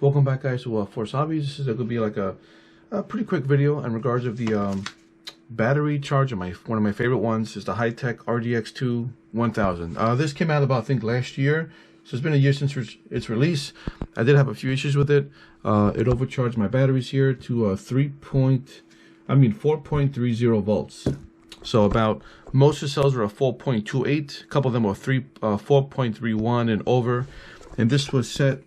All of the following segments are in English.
Welcome back, guys, to Force Hobbies. This is going to be like a pretty quick video in regards of the battery charger. One of my favorite ones is the HITec RDX2 1000. This came out about, I think, last year, so it's been a year since its release. I did have a few issues with it. It overcharged my batteries here to 4.30 volts. So about most of the cells are a 4.28. A couple of them were 4.31 and over, and this was set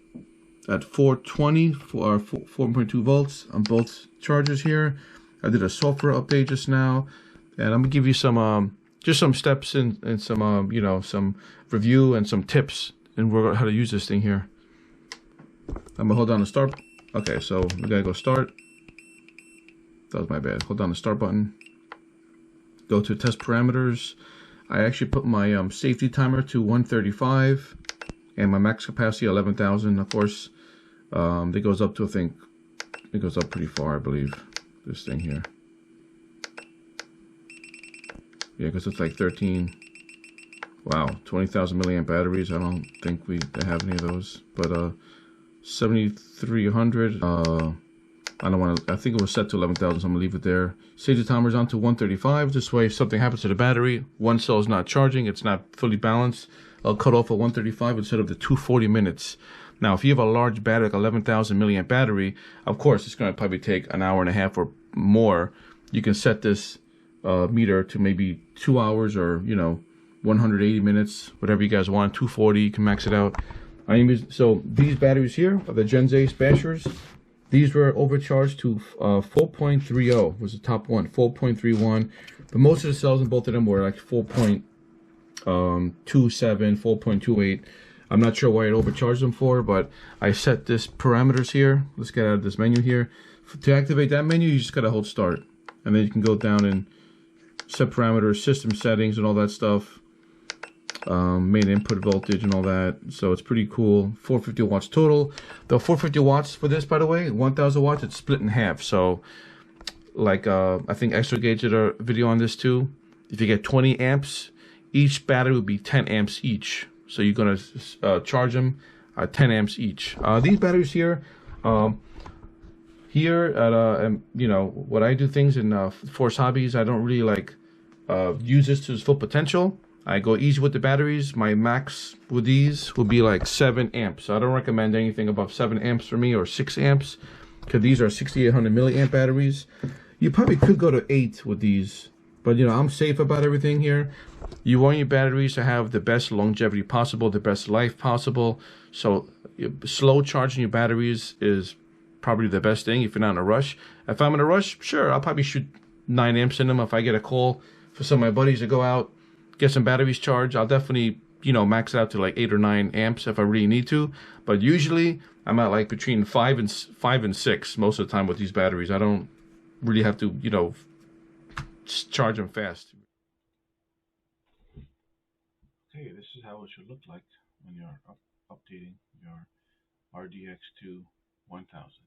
at 420 for 4.2 volts on both chargers here. I did a software update just now, and I'm gonna give you some just some steps and some you know, some review and some tips and how to use this thing here. I'm gonna hold down the start. Okay, so we gotta go start. That was my bad. Hold down the start button. Go to test parameters. I actually put my safety timer to 135 and my max capacity 11,000. Of course, it goes up to, I think it goes up pretty far, I believe, this thing here. Yeah, because it's like 13. Wow, 20,000 milliamp batteries. I don't think they have any of those, but 7,300. I don't want to. I think it was set to 11,000, so I'm gonna leave it there. Safety timer's on to 135. This way, if something happens to the battery, one cell is not charging, it's not fully balanced, I'll cut off at 135 instead of the 240 minutes. Now, if you have a large battery, like 11,000 milliamp battery, of course, it's gonna probably take an hour and a half or more. You can set this meter to maybe 2 hours or 180 minutes, whatever you guys want. 240, you can max it out. So these batteries here are the Gen Z Spashers. These were overcharged to 4.30 was the top one, 4.31. But most of the cells in both of them were like 4.27, 4.28. I'm not sure why it overcharged them for, but I set this parameters here. Let's get out of this menu here. To activate that menu, you just gotta hold start. And then you can go down and set parameters, system settings, and all that stuff. Main input voltage and all that, so it's pretty cool. 450 watts total. The 450 watts for this, by the way, 1000 watts, it's split in half. So like I think Extra Gauge did a video on this too. If you get 20 amps, each battery would be 10 amps each, so you're gonna charge them 10 amps each. These batteries here at what I do things in Force Hobbies, I don't really like use this to its full potential. I go easy with the batteries. My max with these will be like 7 amps. So I don't recommend anything above 7 amps for me, or 6 amps, because these are 6,800 milliamp batteries. You probably could go to 8 with these, but I'm safe about everything here. You want your batteries to have the best longevity possible, the best life possible. So slow charging your batteries is probably the best thing if you're not in a rush. If I'm in a rush, sure, I'll probably shoot 9 amps in them. If I get a call for some of my buddies to go out, get some batteries charged, I'll definitely, max it out to like 8 or 9 amps if I really need to. But usually I'm at like between 5 and 6 most of the time with these batteries. I don't really have to, charge them fast. Okay, this is how it should look like when you're updating your RDX2 1000.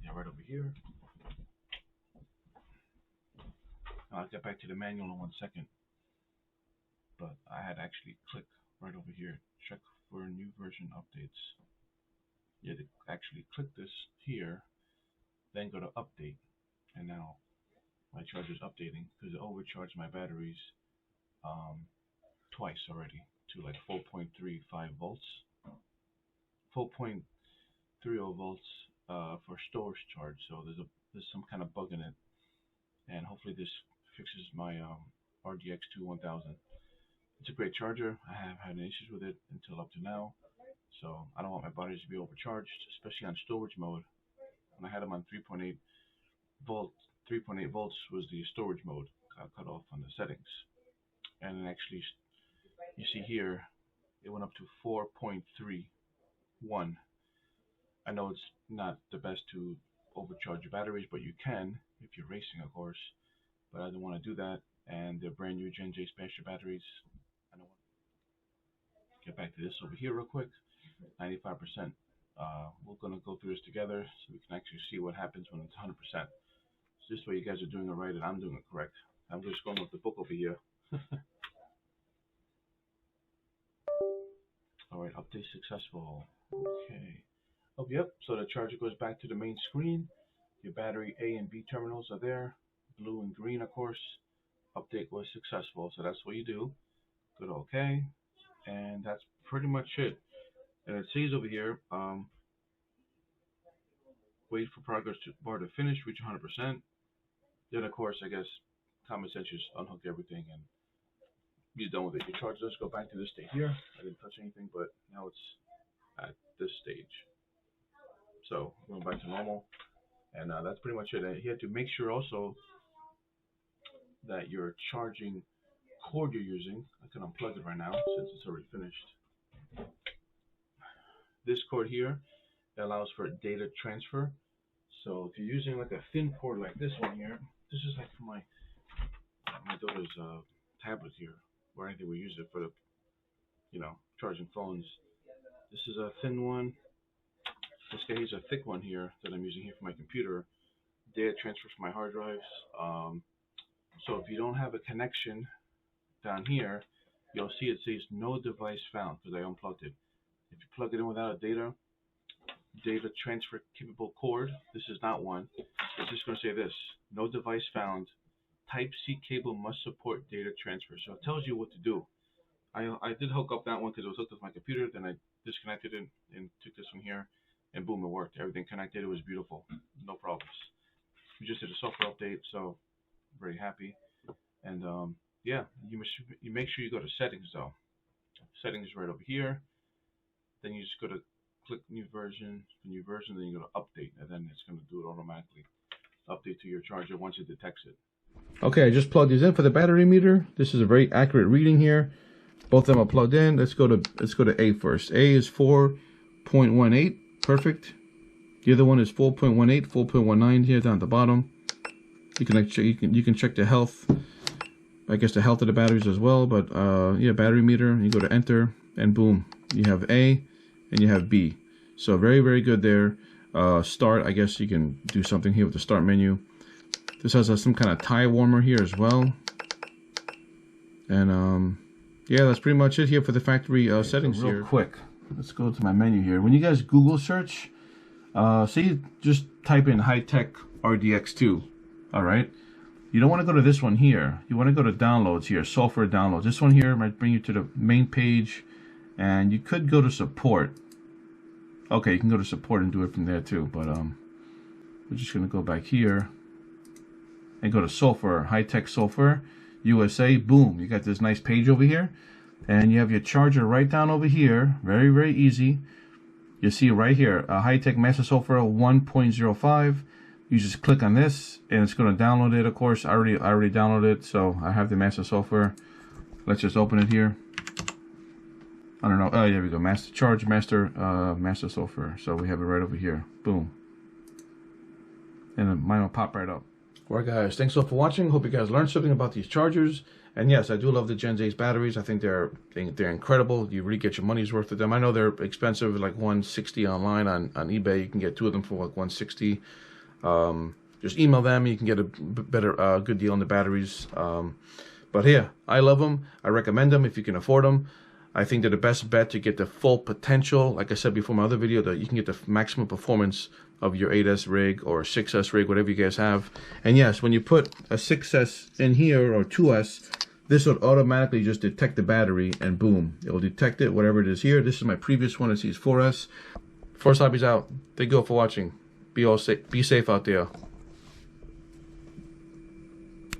Yeah, right over here. I'll get back to the manual in 1 second. But I had actually click right over here, check for new version updates. You had to actually click this here, then go to update, and now my charger's updating because it overcharged my batteries twice already to like 4.35 volts, 4.30 volts for storage charge. So there's some kind of bug in it, and hopefully this fixes my RDX2 1000. It's a great charger. I have had issues with it until up to now, so I don't want my batteries to be overcharged, especially on storage mode. When I had them on 3.8 volts was the storage mode. Got cut off on the settings, and then actually, you see here, it went up to 4.31. I know it's not the best to overcharge your batteries, but you can if you're racing, of course. But I didn't want to do that, and they're brand new Gen Z Spasher batteries. I don't want to get back to this over here real quick. 95%. We're gonna go through this together so we can actually see what happens when it's 100%. So this way you guys are doing it right and I'm doing it correct. I'm just going with the book over here. All right, update successful. Okay. yep, so the charger goes back to the main screen. Your battery A and B terminals are there, blue and green, of course. Update was successful, so that's what you do. Go to OK, and that's pretty much it. And it says over here, wait for progress bar to finish, reach 100%. Then, of course, I guess common sense, just unhook everything and you're done with it. Your charger does go back to this state here. I didn't touch anything, but now it's at this stage. So going back to normal, and that's pretty much it. And you have to make sure also that your charging cord you're using, I can unplug it right now since it's already finished. This cord here allows for data transfer. So if you're using like a thin cord like this one here, this is like for my daughter's tablet here, or anything we use it for the, charging phones. This is a thin one. This guy is a thick one here that I'm using here for my computer. Data transfer from my hard drives. So if you don't have a connection down here, you'll see it says no device found because I unplugged it. If you plug it in without a data transfer capable cord, this is not one. It's just going to say this: no device found. Type-C cable must support data transfer. So it tells you what to do. I did hook up that one because it was hooked up to my computer. Then I disconnected it and took this one here, and boom, it worked. Everything connected. It was beautiful. No problems. We just did a software update, so very happy. And yeah, you make sure you go to settings though. Settings right over here. Then you just go to click new version, then you go to update, and then it's going to do it automatically. Update to your charger once it detects it. Okay, I just plugged these in for the battery meter. This is a very accurate reading here. Both of them are plugged in. Let's go to A first. A is 4.18, perfect. The other one is 4.18, 4.19 here down at the bottom. You can check the health. I guess the health of the batteries as well. But yeah, battery meter. You go to enter, and boom, you have A and you have B. So very, very good there. Start. I guess you can do something here with the start menu. This has some kind of tie warmer here as well. And yeah, that's pretty much it here for the factory settings here. Real quick, let's go to my menu here. When you guys Google search, say just type in HITec RDX2, all right? You don't want to go to this one here. You want to go to downloads here, software downloads. This one here might bring you to the main page, and you could go to support. Okay, you can go to support and do it from there too, but we're just going to go back here and go to software, HITec software, USA. Boom, you got this nice page over here, and you have your charger right down over here. Very, very easy. You see right here, HITec Master Software 1.05. You just click on this, and it's going to download it. Of course, I already downloaded it, so I have the Master Software. Let's just open it here. I don't know. Oh, there we go. Master Software. So we have it right over here. Boom, and mine will pop right up. Alright guys, thanks all for watching. Hope you guys learned something about these chargers. And yes, I do love the Gen 8 batteries. I think they're incredible. You really get your money's worth of them. I know they're expensive, like $160 online on eBay. You can get 2 of them for like $160. Just email them. You can get a better, good deal on the batteries. But yeah, I love them. I recommend them if you can afford them. I think they're the best bet to get the full potential. Like I said before in my other video, that you can get the maximum performance of your 8S rig or 6S rig, whatever you guys have. And yes, when you put a 6S in here or 2S, this will automatically just detect the battery, and boom, it will detect it, whatever it is here. This is my previous one. It says 4S. Force Hobbies out. Thank you all for watching. Be safe out there.